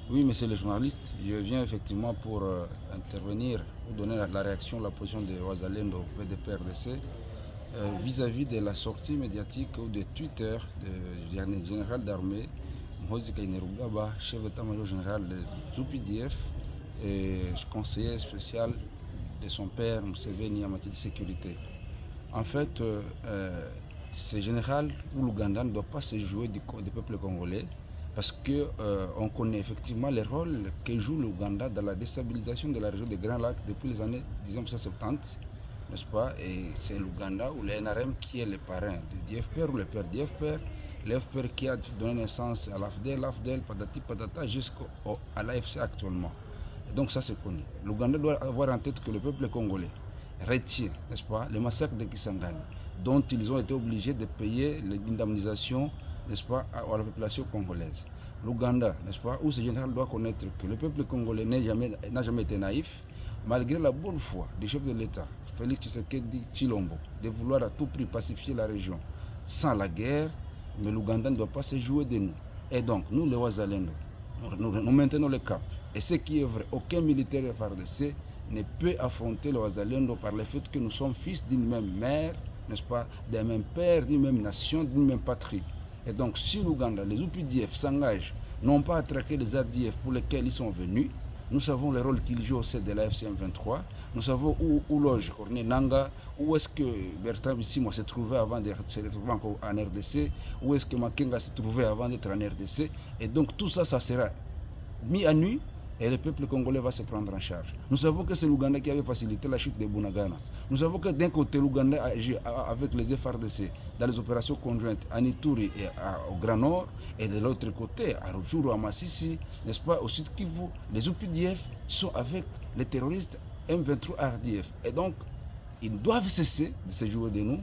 Oui, monsieur le journaliste, je viens effectivement pour intervenir ou donner la réaction, la position de Ouazalendo VDP-RDC vis-à-vis de la sortie médiatique ou de Twitter du général d'armée Moïse Kainerugaba, chef d'état-major général du UPDF et conseiller spécial de son père Museveni en matière de sécurité. En fait, ce général ou l'Ouganda ne doit pas se jouer du peuple congolais parce qu'on connaît effectivement le rôle que joue l'Ouganda dans la déstabilisation de la région des Grands Lacs depuis les années 1970, n'est-ce pas? Et c'est l'Ouganda ou le NRM qui est le parrain du DFPR ou le père DFPR, l'FPR qui a donné naissance à l'AFDEL, patati patata, jusqu'à l'AFC actuellement. Et donc ça c'est connu. L'Ouganda doit avoir en tête que le peuple congolais retient, n'est-ce pas, le massacre de Kisangani, dont ils ont été obligés de payer l'indemnisation, n'est-ce pas, à la population congolaise. L'Ouganda, n'est-ce pas, où ce général doit connaître que le peuple congolais n'a jamais été naïf, malgré la bonne foi du chef de l'État, Félix Tshisekedi Tshilombo, de vouloir à tout prix pacifier la région sans la guerre, mais l'Ouganda ne doit pas se jouer de nous. Et donc, nous, les Ouazalendo, nous maintenons le cap. Et ce qui est vrai, aucun militaire FARDC ne peut affronter le Ouazalendo par le fait que nous sommes fils d'une même mère, n'est-ce pas, d'un même père, d'une même nation, d'une même patrie. Et donc, si l'Ouganda, les UPDF s'engagent non pas à traquer les ADF pour lesquels ils sont venus, nous savons le rôle qu'ils jouent au sein de la FCM 23, nous savons où loge Corné Nanga, où est-ce que Bertrand Bissimo se trouvait avant de se retrouver encore en RDC, où est-ce que Makenga se trouvait avant d'être en RDC. Et donc tout ça, ça sera mis à nu et le peuple congolais va se prendre en charge. Nous savons que c'est l'Ouganda qui avait facilité la chute de Bunagana. Nous savons que d'un côté, l'Ouganda agit avec les FARDC dans les opérations conjointes à Ituri et au Grand Nord, et de l'autre côté, à Rutshuru, à Massissi, n'est-ce pas, au Sud Kivu, les UPDF sont avec les terroristes M23 RDF. Et donc, ils doivent cesser de se jouer de nous.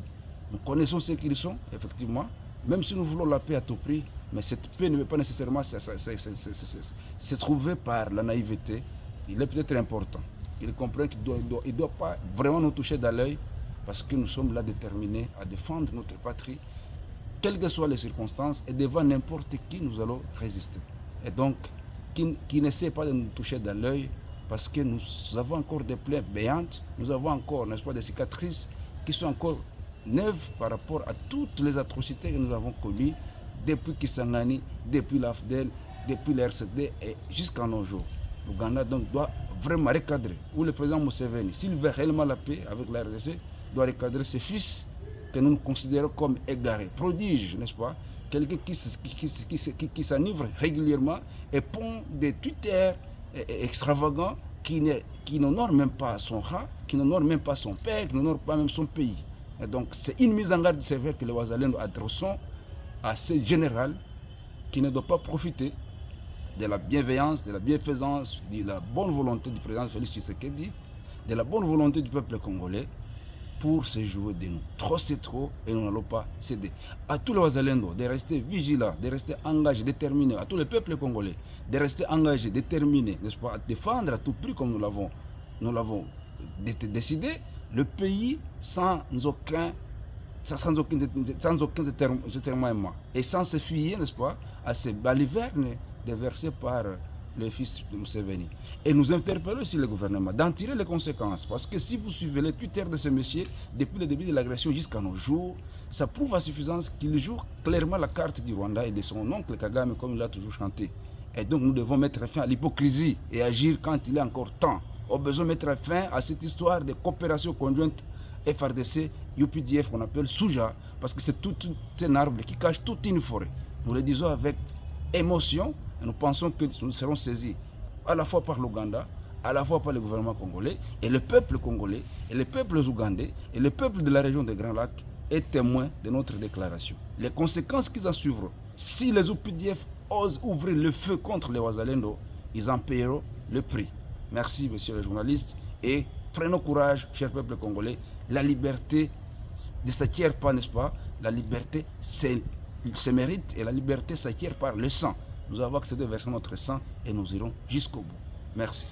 Nous connaissons ce qu'ils sont, effectivement, même si nous voulons la paix à tout prix. Mais cette paix ne veut pas nécessairement se trouver par la naïveté. Il est peut-être important qu'il comprenne qu'il ne doit pas vraiment nous toucher dans l'œil parce que nous sommes là déterminés à défendre notre patrie, quelles que soient les circonstances, et devant n'importe qui, nous allons résister. Et donc, qui n'essaie pas de nous toucher dans l'œil parce que nous avons encore des plaies béantes, nous avons encore, n'est-ce pas, des cicatrices qui sont encore neuves par rapport à toutes les atrocités que nous avons commises depuis Kisangani, depuis l'AFDEL, depuis l'RCD et jusqu'à nos jours. L'Ouganda donc doit vraiment recadrer, ou le président Museveni, s'il veut réellement la paix avec la RDC, doit recadrer ses fils que nous considérons comme égarés, prodiges, n'est-ce pas? Quelqu'un qui s'enivre régulièrement et pond des Twitter extravagants qui n'honorent même pas son rat, qui n'honorent même pas son père, qui n'honorent pas même son pays. Et donc c'est une mise en garde sévère que les Ouazalendo adressent à ce général qui ne doit pas profiter de la bienveillance, de la bienfaisance, de la bonne volonté du président Félix Tshisekedi, de la bonne volonté du peuple congolais pour se jouer de nous. Trop c'est trop et nous n'allons pas céder. À tous les Ouazalendo de rester vigilants, de rester engagés, déterminés, à tous les peuples congolais de rester engagés, déterminés, n'est-ce pas, à défendre à tout prix comme nous l'avons décidé, le pays sans aucun déterminement et sans se fier, n'est-ce pas, à ces balivernes déversées par le fils de Museveni. Et nous interpellons aussi le gouvernement d'en tirer les conséquences, parce que si vous suivez les Twitter de ce monsieur, depuis le début de l'agression jusqu'à nos jours, ça prouve à suffisance qu'il joue clairement la carte du Rwanda et de son oncle Kagame, comme il a toujours chanté. Et donc nous devons mettre fin à l'hypocrisie et agir quand il est encore temps. On a besoin de mettre fin à cette histoire de coopération conjointe FRDC, UPDF qu'on appelle Souja, parce que c'est tout un arbre qui cache toute une forêt. Nous le disons avec émotion et nous pensons que nous serons saisis à la fois par l'Ouganda, à la fois par le gouvernement congolais et le peuple congolais et les peuples ougandais et le peuple de la région des Grands Lacs est témoin de notre déclaration. Les conséquences qui en suivront, si les UPDF osent ouvrir le feu contre les Ouazalendo, ils en paieront le prix. Merci, monsieur le journaliste, et prenons courage, cher peuple congolais. La liberté ne s'acquiert pas, n'est-ce pas? La liberté se mérite et la liberté s'acquiert par le sang. Nous avons accédé à verser notre sang et nous irons jusqu'au bout. Merci.